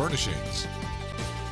Furnishings.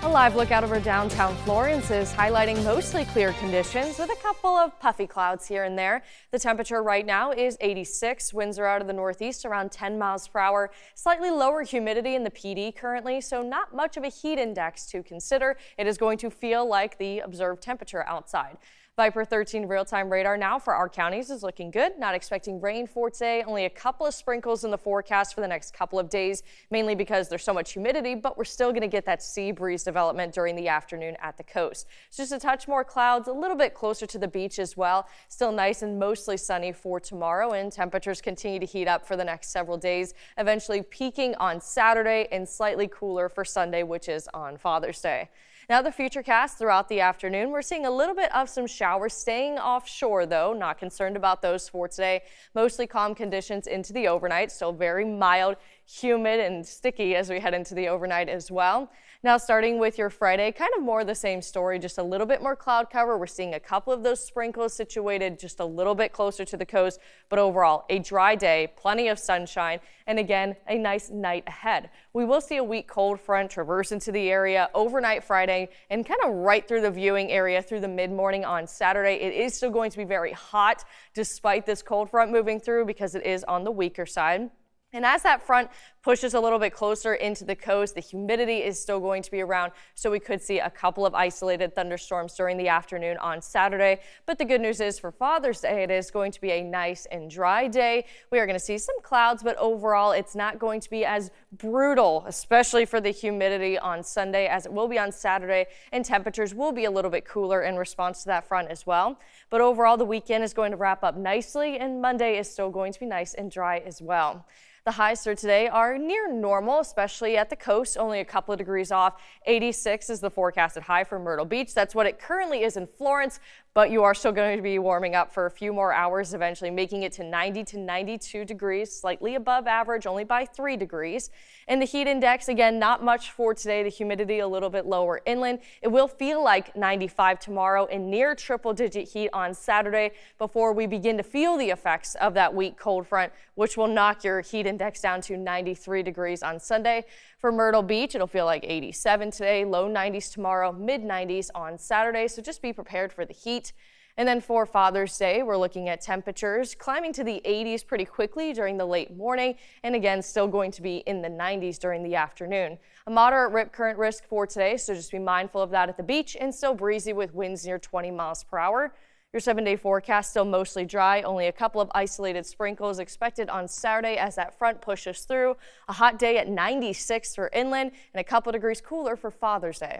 A live look out over downtown Florence is highlighting mostly clear conditions with a couple of puffy clouds here and there. The temperature right now is 86. Winds are out of the northeast around 10 miles per hour. Slightly lower humidity in the PD currently, so not much of a heat index to consider. It is going to feel like the observed temperature outside. Viper 13 real-time radar now for our counties is looking good. Not expecting rain for today. Only a couple of sprinkles in the forecast for the next couple of days, mainly because there's so much humidity, but we're still going to get that sea breeze development during the afternoon at the coast. It's just a touch more clouds, a little bit closer to the beach as well. Still nice and mostly sunny for tomorrow, and temperatures continue to heat up for the next several days, eventually peaking on Saturday and slightly cooler for Sunday, which is on Father's Day. Now the futurecast throughout the afternoon, we're seeing a little bit of some showers staying offshore, though. Not concerned about those for today. Mostly calm conditions into the overnight. Still very mild, humid and sticky as we head into the overnight as well. Now starting with your Friday, kind of more of the same story, just a little bit more cloud cover. We're seeing a couple of those sprinkles situated just a little bit closer to the coast, but overall a dry day, plenty of sunshine, and again, a nice night ahead. We will see a weak cold front traverse into the area overnight Friday and kind of right through the viewing area through the mid-morning on Saturday. It is still going to be very hot despite this cold front moving through because it is on the weaker side. And as that front pushes a little bit closer into the coast, the humidity is still going to be around, so we could see a couple of isolated thunderstorms during the afternoon on Saturday. But the good news is for Father's Day, it is going to be a nice and dry day. We are going to see some clouds, but overall, it's not going to be as brutal, especially for the humidity on Sunday as it will be on Saturday, and temperatures will be a little bit cooler in response to that front as well. But overall, the weekend is going to wrap up nicely, and Monday is still going to be nice and dry as well. The highs for today are near normal, especially at the coast, only a couple of degrees off. 86 is the forecasted high for Myrtle Beach. That's what it currently is in Florence, but you are still going to be warming up for a few more hours, eventually making it to 90 to 92 degrees, slightly above average, only by 3 degrees. And the heat index, again, not much for today. The humidity a little bit lower inland. It will feel like 95 tomorrow and near triple-digit heat on Saturday before we begin to feel the effects of that weak cold front, which will knock your heat index down to 93 degrees on Sunday. For Myrtle Beach, it'll feel like 87 today, low 90s tomorrow, mid 90s on Saturday, so just be prepared for the heat. And then for Father's Day, we're looking at temperatures climbing to the 80s pretty quickly during the late morning, and again, still going to be in the 90s during the afternoon. A moderate rip current risk for today, so just be mindful of that at the beach, and still breezy with winds near 20 miles per hour. Your 7-day forecast still mostly dry, only a couple of isolated sprinkles expected on Saturday as that front pushes through. A hot day at 96 for inland and a couple degrees cooler for Father's Day.